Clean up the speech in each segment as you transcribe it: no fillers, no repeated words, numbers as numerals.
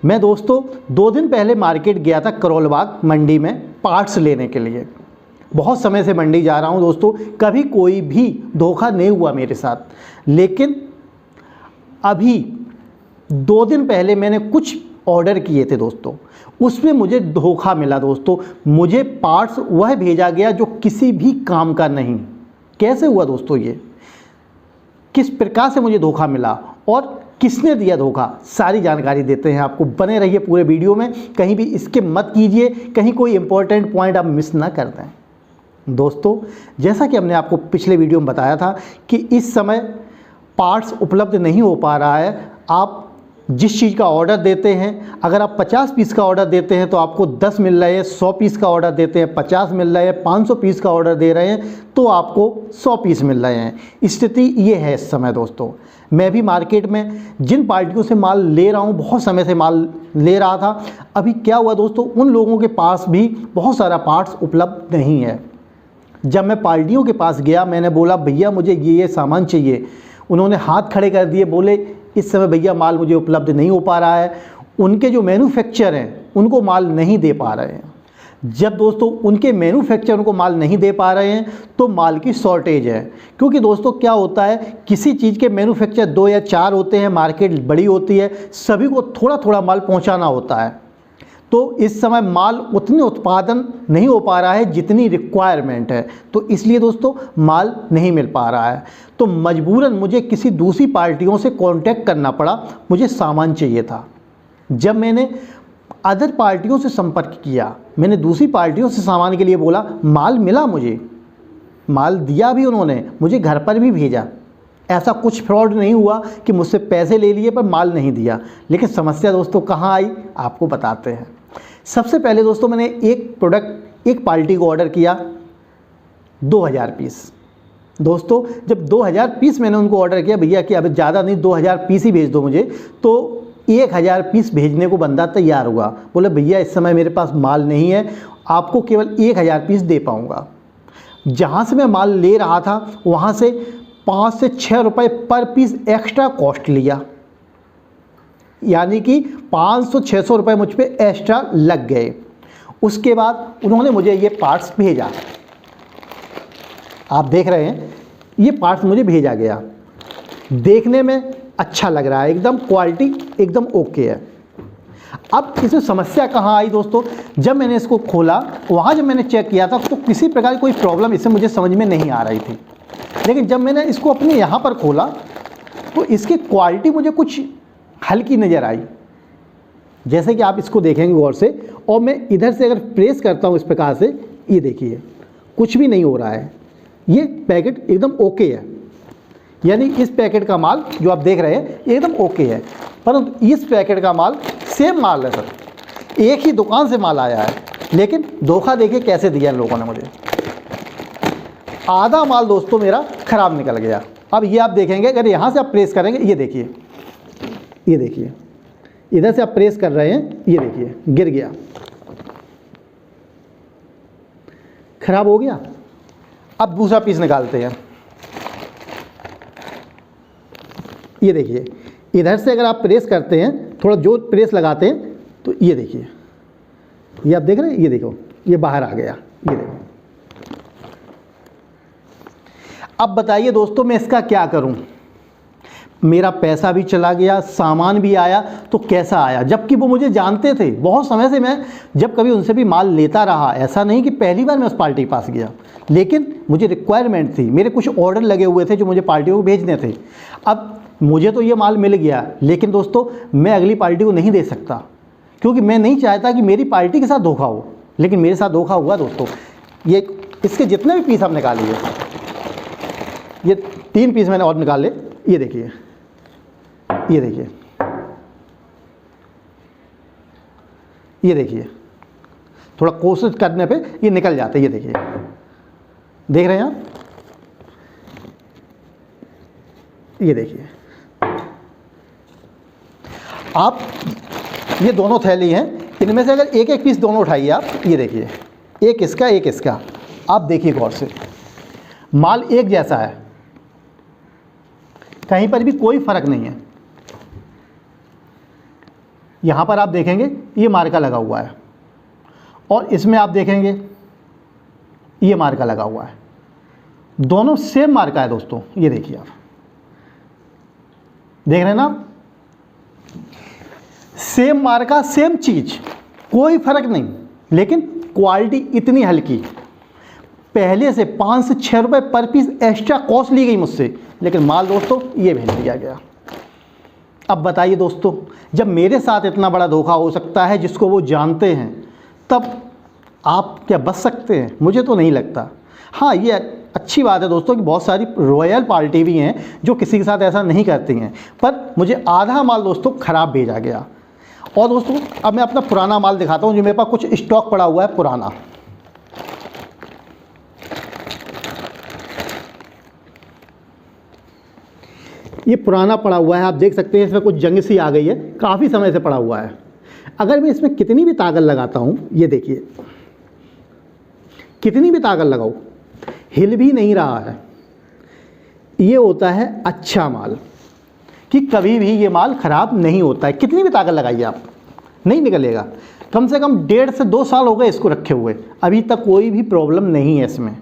मैं दोस्तों 2 दिन पहले मार्केट गया था करोलबाग मंडी में पार्ट्स लेने के लिए। बहुत समय से मंडी जा रहा हूं दोस्तों, कभी कोई भी धोखा नहीं हुआ मेरे साथ। लेकिन अभी 2 दिन पहले मैंने कुछ ऑर्डर किए थे दोस्तों, उसमें मुझे धोखा मिला दोस्तों। मुझे पार्ट्स वह भेजा गया जो किसी भी काम का नहीं। कैसे हुआ दोस्तों ये? किस प्रकार से मुझे धोखा मिला और किसने दिया धोखा, सारी जानकारी देते हैं आपको। बने रहिए पूरे वीडियो में, कहीं भी स्किप मत कीजिए, कहीं कोई इंपॉर्टेंट पॉइंट आप मिस ना कर दें। दोस्तों जैसा कि हमने आपको पिछले वीडियो में बताया था कि इस समय पार्ट्स उपलब्ध नहीं हो पा रहा है। आप जिस चीज़ का ऑर्डर देते हैं, अगर आप 50 पीस का ऑर्डर देते हैं तो आपको 10 मिल रहे हैं, 100 पीस का ऑर्डर देते हैं 50 मिल रहे हैं, 500 पीस का ऑर्डर दे रहे हैं तो आपको 100 पीस मिल रहे हैं। स्थिति ये है इस समय दोस्तों। मैं भी मार्केट में जिन पार्टियों से माल ले रहा हूँ, बहुत समय से माल ले रहा था, अभी क्या हुआ दोस्तों, उन लोगों के पास भी बहुत सारा पार्ट्स उपलब्ध नहीं है। जब मैं पार्टियों के पास गया, मैंने बोला भैया मुझे ये सामान चाहिए, उन्होंने हाथ खड़े कर दिए, बोले इस समय भैया माल मुझे उपलब्ध नहीं हो पा रहा है। उनके जो मैन्युफैक्चर हैं उनको माल नहीं दे पा रहे हैं। जब दोस्तों उनके मैन्युफैक्चर उनको माल नहीं दे पा रहे हैं तो माल की शॉर्टेज है। क्योंकि दोस्तों क्या होता है, किसी चीज़ के मैन्युफैक्चर 2 या 4 होते हैं, मार्केट बड़ी होती है, सभी को थोड़ा थोड़ा माल पहुंचाना होता है। तो इस समय माल उतने उत्पादन नहीं हो पा रहा है जितनी रिक्वायरमेंट है, तो इसलिए दोस्तों माल नहीं मिल पा रहा है। तो मजबूरन मुझे किसी दूसरी पार्टियों से कांटेक्ट करना पड़ा, मुझे सामान चाहिए था। जब मैंने अदर पार्टियों से संपर्क किया, मैंने दूसरी पार्टियों से सामान के लिए बोला, माल मिला, मुझे माल दिया भी उन्होंने, मुझे घर पर भी भेजा। ऐसा कुछ फ्रॉड नहीं हुआ कि मुझसे पैसे ले लिए पर माल नहीं दिया। लेकिन समस्या दोस्तों कहाँ आई, आपको बताते हैं। सबसे पहले दोस्तों मैंने एक प्रोडक्ट एक पार्टी को ऑर्डर किया 2000 पीस। दोस्तों जब 2000 पीस मैंने उनको ऑर्डर किया, भैया कि अब ज़्यादा नहीं 2000 पीस ही भेज दो मुझे, तो 1000 पीस भेजने को बंदा तैयार हुआ। बोले भैया इस समय मेरे पास माल नहीं है, आपको केवल 1000 पीस दे पाऊँगा। जहाँ से मैं माल ले रहा था वहाँ से 5 से 6 रुपये पर पीस एक्स्ट्रा कॉस्ट लिया, यानी कि 500-600 रुपये मुझ पे एक्स्ट्रा लग गए। उसके बाद उन्होंने मुझे ये पार्ट्स भेजा, आप देख रहे हैं ये पार्ट्स मुझे भेजा गया। देखने में अच्छा लग रहा है, एकदम क्वालिटी एकदम ओके है। अब इसमें समस्या कहाँ आई दोस्तों, जब मैंने इसको खोला, वहाँ जब मैंने चेक किया था तो किसी प्रकार की कोई प्रॉब्लम इससे मुझे समझ में नहीं आ रही थी। लेकिन जब मैंने इसको अपने यहाँ पर खोला तो इसकी क्वालिटी मुझे कुछ हल्की नज़र आई। जैसे कि आप इसको देखेंगे गौर से, और मैं इधर से अगर प्रेस करता हूँ इस प्रकार से, ये देखिए कुछ भी नहीं हो रहा है, ये पैकेट एकदम ओके है। यानी इस पैकेट का माल जो आप देख रहे हैं एकदम ओके है, परंतु इस पैकेट का माल सेम माल है सर, एक ही दुकान से माल आया है। लेकिन धोखा देखिए कैसे दिया इन लोगों ने मुझे। आधा माल दोस्तों मेरा ख़राब निकल गया। अब ये आप देखेंगे, अगर यहाँ से आप प्रेस करेंगे, ये देखिए, ये देखिए इधर से आप प्रेस कर रहे हैं, ये देखिए गिर गया, खराब हो गया। अब दूसरा पीस निकालते हैं, ये देखिए इधर से अगर आप प्रेस करते हैं, थोड़ा जोर प्रेस लगाते हैं तो ये देखिए, ये आप देख रहे हैं, ये देखो ये बाहर आ गया, ये देखो। अब बताइए दोस्तों मैं इसका क्या करूं, मेरा पैसा भी चला गया, सामान भी आया तो कैसा आया, जबकि वो मुझे जानते थे। बहुत समय से मैं जब कभी उनसे भी माल लेता रहा, ऐसा नहीं कि पहली बार मैं उस पार्टी के पास गया, लेकिन मुझे रिक्वायरमेंट थी, मेरे कुछ ऑर्डर लगे हुए थे जो मुझे पार्टियों को भेजने थे। अब मुझे तो ये माल मिल गया, लेकिन दोस्तों मैं अगली पार्टी को नहीं दे सकता, क्योंकि मैं नहीं चाहता कि मेरी पार्टी के साथ धोखा हो। लेकिन मेरे साथ धोखा हुआ दोस्तों। ये इसके जितने भी पीस आप निकालिए, ये 3 पीस मैंने और निकाले, ये देखिए, ये देखिए, ये देखिए, थोड़ा कोशिश करने पे ये निकल जाते हैं। ये देखिए, देख रहे हैं आप, ये देखिए आप, ये दोनों थैली हैं, इनमें से अगर एक एक पीस दोनों उठाइए आप, ये देखिए एक इसका एक इसका, आप देखिए गौर से, माल एक जैसा है, कहीं पर भी कोई फर्क नहीं है। यहाँ पर आप देखेंगे ये मार्का लगा हुआ है और इसमें आप देखेंगे ये मार्का लगा हुआ है, दोनों सेम मार्का है दोस्तों। ये देखिए आप देख रहे हैं ना आप, सेम मार्का सेम चीज़, कोई फर्क नहीं, लेकिन क्वालिटी इतनी हल्की। पहले से 5 से 6 रुपये पर पीस एक्स्ट्रा कॉस्ट ली गई मुझसे, लेकिन माल दोस्तों ये भेज दिया गया। अब बताइए दोस्तों, जब मेरे साथ इतना बड़ा धोखा हो सकता है जिसको वो जानते हैं, तब आप क्या बच सकते हैं? मुझे तो नहीं लगता। हाँ, ये अच्छी बात है दोस्तों कि बहुत सारी रॉयल पार्टी भी हैं जो किसी के साथ ऐसा नहीं करती हैं, पर मुझे आधा माल दोस्तों ख़राब भेजा गया। और दोस्तों अब मैं अपना पुराना माल दिखाता हूँ, जो मेरे पास कुछ स्टॉक पड़ा हुआ है पुराना। ये पुराना पड़ा हुआ है, आप देख सकते हैं इसमें कुछ जंग सी आ गई है, काफ़ी समय से पड़ा हुआ है। अगर मैं इसमें कितनी भी ताकत लगाता हूँ, ये देखिए कितनी भी ताकत लगाऊँ हिल भी नहीं रहा है। ये होता है अच्छा माल कि कभी भी ये माल ख़राब नहीं होता है, कितनी भी ताकत लगाइए आप नहीं निकलेगा। कम से कम 1.5 से 2 साल हो गए इसको रखे हुए, अभी तक कोई भी प्रॉब्लम नहीं है इसमें।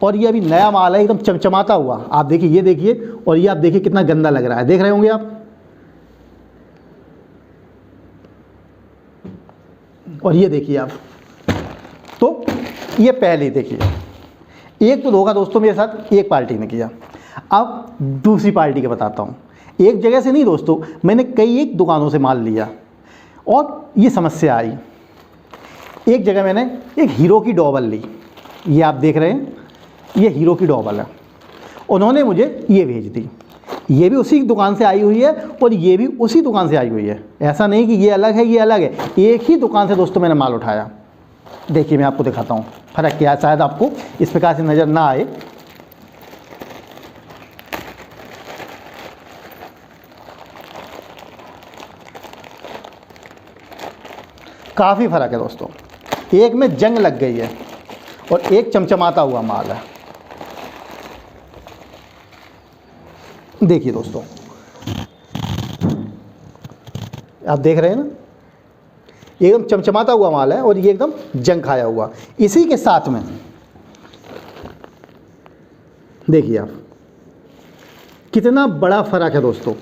और ये अभी नया माल है, एकदम चमचमाता हुआ। आप देखिए, ये देखिए, और ये आप देखिए कितना गंदा लग रहा है, देख रहे होंगे आप। और ये देखिए आप, तो ये पहले देखिए, एक तो धोखा दोस्तों मेरे साथ एक पार्टी ने किया। अब दूसरी पार्टी का बताता हूँ। एक जगह से नहीं दोस्तों, मैंने कई एक दुकानों से माल लिया और ये समस्या आई। एक जगह मैंने एक हीरो की डॉबल ली, ये आप देख रहे हैं, ये हीरो की डॉबल है। उन्होंने मुझे ये भेज दी, ये भी उसी दुकान से आई हुई है और ये भी उसी दुकान से आई हुई है। ऐसा नहीं कि ये अलग है ये अलग है, एक ही दुकान से दोस्तों मैंने माल उठाया। देखिए मैं आपको दिखाता हूँ फ़र्क क्या है, शायद आपको इस प्रकार से नज़र ना आए। काफ़ी फ़र्क है दोस्तों, एक में जंग लग गई है और एक चमचमाता हुआ माल है। देखिए दोस्तों, आप देख रहे हैं ना, एकदम चमचमाता हुआ माल है और ये एकदम जंग खाया हुआ। इसी के साथ में देखिए आप कितना बड़ा फ़र्क है दोस्तों।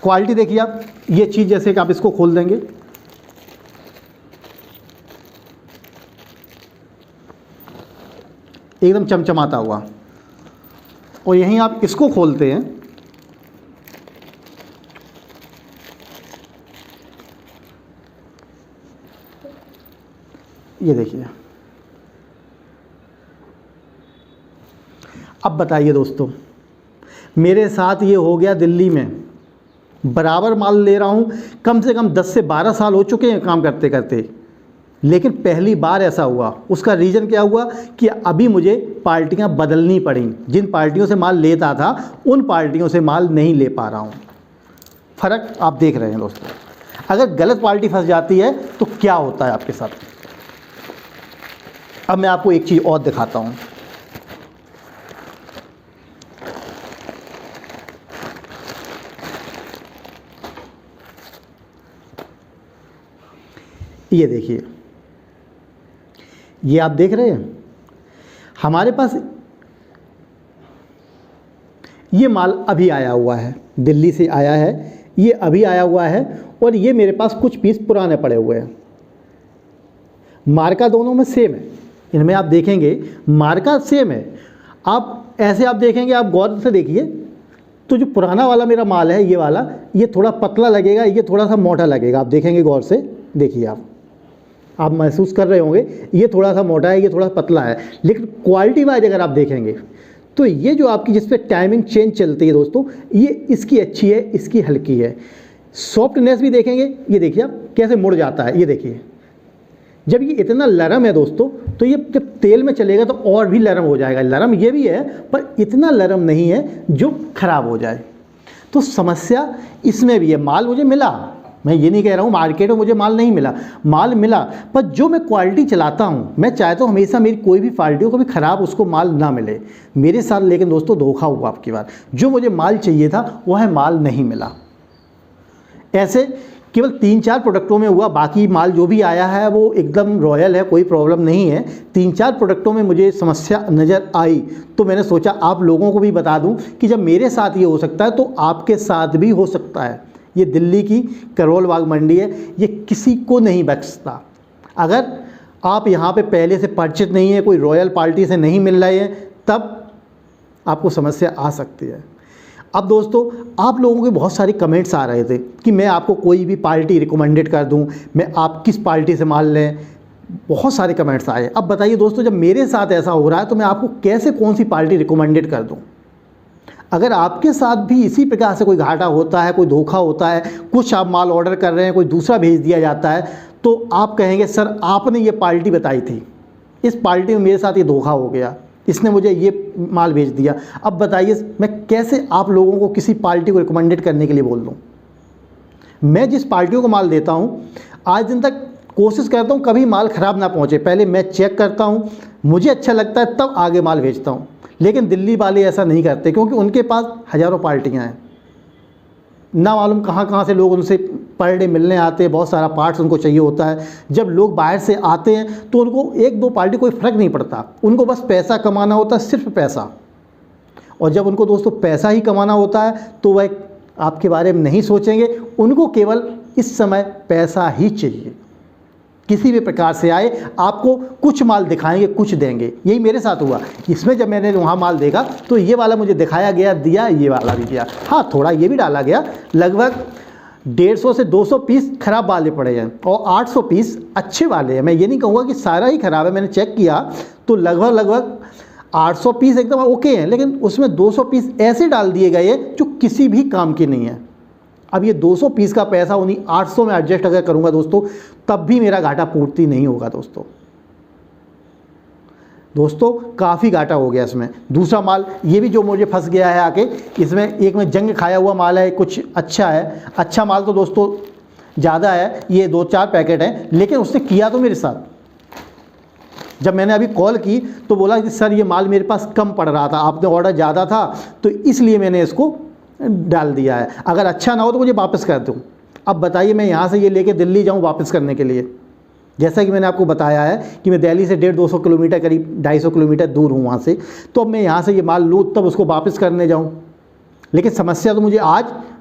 क्वालिटी देखिए आप, ये चीज़ जैसे कि आप इसको खोल देंगे, एकदम चमचमाता हुआ, और यहीं आप इसको खोलते हैं, ये देखिए। अब बताइए दोस्तों, मेरे साथ ये हो गया दिल्ली में, बराबर माल ले रहा हूँ, कम से कम 10 से 12 साल हो चुके हैं काम करते करते, लेकिन पहली बार ऐसा हुआ। उसका रीज़न क्या हुआ कि अभी मुझे पार्टियाँ बदलनी पड़ी। जिन पार्टियों से माल लेता था उन पार्टियों से माल नहीं ले पा रहा हूँ। फ़र्क आप देख रहे हैं दोस्तों। अगर गलत पार्टी फंस जाती है तो क्या होता है आपके साथ। अब मैं आपको एक चीज़ और दिखाता हूँ। ये देखिए, ये आप देख रहे हैं, हमारे पास ये माल अभी आया हुआ है, दिल्ली से आया है, ये अभी आया हुआ है, और ये मेरे पास कुछ पीस पुराने पड़े हुए हैं। मार्का दोनों में सेम है, इनमें आप देखेंगे मार्का सेम है। आप ऐसे आप देखेंगे, आप गौर से देखिए, तो जो पुराना वाला मेरा माल है, ये वाला, ये थोड़ा पतला लगेगा, ये थोड़ा सा मोटा लगेगा। आप देखेंगे गौर से, देखिए आप महसूस कर रहे होंगे, ये थोड़ा सा मोटा है, ये थोड़ा पतला है। लेकिन क्वालिटी वाइज अगर आप देखेंगे तो ये जो आपकी जिस पे टाइमिंग चेंज चलती है दोस्तों, ये इसकी अच्छी है, इसकी हल्की है। सॉफ्टनेस भी देखेंगे, ये देखिए आप कैसे मुड़ जाता है, ये देखिए। जब ये इतना लरम है दोस्तों, तो ये जब तेल में चलेगा तो और भी लरम हो जाएगा। लरम ये भी है, पर इतना लरम नहीं है जो ख़राब हो जाए। तो समस्या इसमें भी है। माल मुझे मिला, मैं ये नहीं कह रहा हूँ मार्केट में मुझे माल नहीं मिला, माल मिला, पर जो मैं क्वालिटी चलाता हूँ, मैं चाहता हूँ हमेशा मेरी कोई भी पार्टी को भी ख़राब उसको माल ना मिले मेरे साथ। लेकिन दोस्तों धोखा हुआ आपकी बार, जो मुझे माल चाहिए था वह माल नहीं मिला। ऐसे केवल 3-4 प्रोडक्टों में हुआ, बाकी माल जो भी आया है वो एकदम रॉयल है, कोई प्रॉब्लम नहीं है। 3-4 प्रोडक्टों में मुझे समस्या नज़र आई तो मैंने सोचा आप लोगों को भी बता दूं कि जब मेरे साथ ये हो सकता है तो आपके साथ भी हो सकता है। ये दिल्ली की करोल बाग मंडी है, ये किसी को नहीं बख्शता। अगर आप यहाँ पे पहले से परिचित नहीं है, कोई रॉयल पार्टी से नहीं मिल रहे हैं, तब आपको समस्या आ सकती है। अब दोस्तों, आप लोगों के बहुत सारे कमेंट्स आ रहे थे कि मैं आपको कोई भी पार्टी रिकमेंडेड कर दूं, मैं आप किस पार्टी से माल लें, बहुत सारे कमेंट्स आए। अब बताइए दोस्तों, जब मेरे साथ ऐसा हो रहा है तो मैं आपको कैसे कौन सी पार्टी रिकमेंडेड कर दूं? अगर आपके साथ भी इसी प्रकार से कोई घाटा होता है, कोई धोखा होता है, कुछ आप माल ऑर्डर कर रहे हैं, कोई दूसरा भेज दिया जाता है, तो आप कहेंगे सर आपने ये पार्टी बताई थी, इस पार्टी में मेरे साथ ये धोखा हो गया, इसने मुझे ये माल भेज दिया। अब बताइए मैं कैसे आप लोगों को किसी पार्टी को रिकमेंडेड करने के लिए बोल दूँ? मैं जिस पार्टियों को माल देता हूँ आज दिन तक कोशिश करता हूँ कभी माल ख़राब ना पहुँचे। पहले मैं चेक करता हूँ, मुझे अच्छा लगता है तब आगे माल भेजता हूँ। लेकिन दिल्ली वाले ऐसा नहीं करते क्योंकि उनके पास हज़ारों पार्टियाँ हैं, ना मालूम कहाँ कहाँ से लोग उनसे पर डे मिलने आते हैं, बहुत सारा पार्ट्स उनको चाहिए होता है। जब लोग बाहर से आते हैं तो उनको 1-2 पार्टी कोई फ़र्क नहीं पड़ता, उनको बस पैसा कमाना होता है, सिर्फ पैसा। और जब उनको दोस्तों पैसा ही कमाना होता है तो वह आपके बारे में नहीं सोचेंगे, उनको केवल इस समय पैसा ही चाहिए। किसी भी प्रकार से आए, आपको कुछ माल दिखाएंगे, कुछ देंगे। यही मेरे साथ हुआ। इसमें जब मैंने वहाँ माल देखा तो ये वाला मुझे दिखाया गया, दिया, ये वाला भी दिया, हाँ थोड़ा ये भी डाला गया। लगभग 150 से 200 पीस ख़राब वाले पड़े हैं और 800 पीस अच्छे वाले हैं। मैं ये नहीं कहूँगा कि सारा ही ख़राब है, मैंने चेक किया तो लगभग 800 पीस एकदम ओके हैं, लेकिन उसमें 200 पीस ऐसे डाल दिए गए हैं जो किसी भी काम के नहीं है। अब ये 200 पीस का पैसा उन्हीं 800 में एडजस्ट अगर करूँगा दोस्तों, तब भी मेरा घाटा पूर्ति नहीं होगा दोस्तों काफ़ी घाटा हो गया इसमें। दूसरा माल ये भी जो मुझे फंस गया है आके, इसमें एक में जंग खाया हुआ माल है, कुछ अच्छा है। अच्छा माल तो दोस्तों ज़्यादा है, ये 2-4 पैकेट हैं, लेकिन उसने किया तो मेरे साथ। जब मैंने अभी कॉल की तो बोला कि सर ये माल मेरे पास कम पड़ रहा था, आपने ऑर्डर ज़्यादा था तो इसलिए मैंने इसको डाल दिया है, अगर अच्छा ना हो तो मुझे वापस कर दूँ। अब बताइए मैं यहाँ से ये लेके दिल्ली जाऊँ वापस करने के लिए? जैसा कि मैंने आपको बताया है कि मैं दिल्ली से 150-200 किलोमीटर, करीब 250 किलोमीटर दूर हूँ वहाँ से, तो अब मैं यहाँ से ये माल लूँ तब उसको वापस करने जाऊँ। लेकिन समस्या तो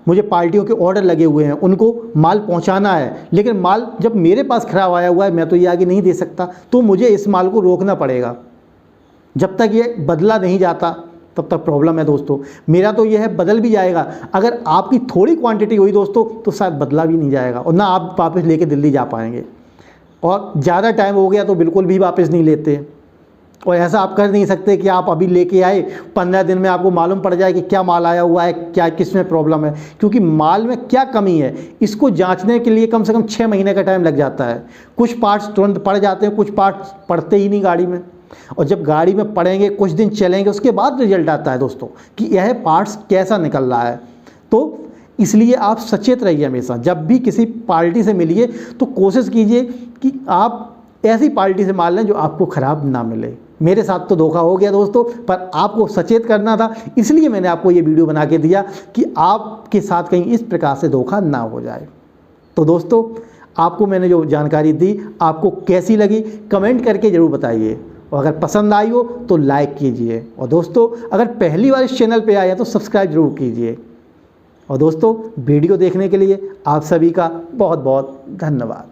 मुझे पार्टियों के ऑर्डर लगे हुए हैं, उनको माल पहुँचाना है, लेकिन माल जब मेरे पास ख़राब आया हुआ है मैं तो ये आगे नहीं दे सकता, तो मुझे इस माल को रोकना पड़ेगा। जब तक ये बदला नहीं जाता तब तक प्रॉब्लम है दोस्तों। मेरा तो ये है बदल भी जाएगा, अगर आपकी थोड़ी क्वांटिटी हुई दोस्तों तो शायद बदला भी नहीं जाएगा और ना आप वापस लेके दिल्ली जा पाएंगे, और ज़्यादा टाइम हो गया तो बिल्कुल भी वापस नहीं लेते। और ऐसा आप कर नहीं सकते कि आप अभी लेके आए 15 दिन में आपको मालूम पड़ जाए कि क्या माल आया हुआ है, क्या किस में प्रॉब्लम है, क्योंकि माल में क्या कमी है इसको जांचने के लिए कम से कम 6 महीने का टाइम लग जाता है। कुछ पार्ट्स तुरंत पड़ जाते हैं, कुछ पार्ट्स पड़ते ही नहीं गाड़ी में, और जब गाड़ी में पड़ेंगे कुछ दिन चलेंगे उसके बाद रिजल्ट आता है दोस्तों कि यह पार्ट्स कैसा निकल रहा है। तो इसलिए आप सचेत रहिए हमेशा, जब भी किसी पार्टी से मिलिए तो कोशिश कीजिए कि आप ऐसी पार्टी से माल लें जो आपको ख़राब ना मिले। मेरे साथ तो धोखा हो गया दोस्तों, पर आपको सचेत करना था, इसलिए मैंने आपको ये वीडियो बना के दिया कि आपके साथ कहीं इस प्रकार से धोखा ना हो जाए। तो दोस्तों आपको मैंने जो जानकारी दी आपको कैसी लगी कमेंट करके ज़रूर बताइए, और अगर पसंद आई हो तो लाइक कीजिए, और दोस्तों अगर पहली बार इस चैनल पे आए हैं तो सब्सक्राइब जरूर कीजिए। और दोस्तों वीडियो देखने के लिए आप सभी का बहुत बहुत धन्यवाद।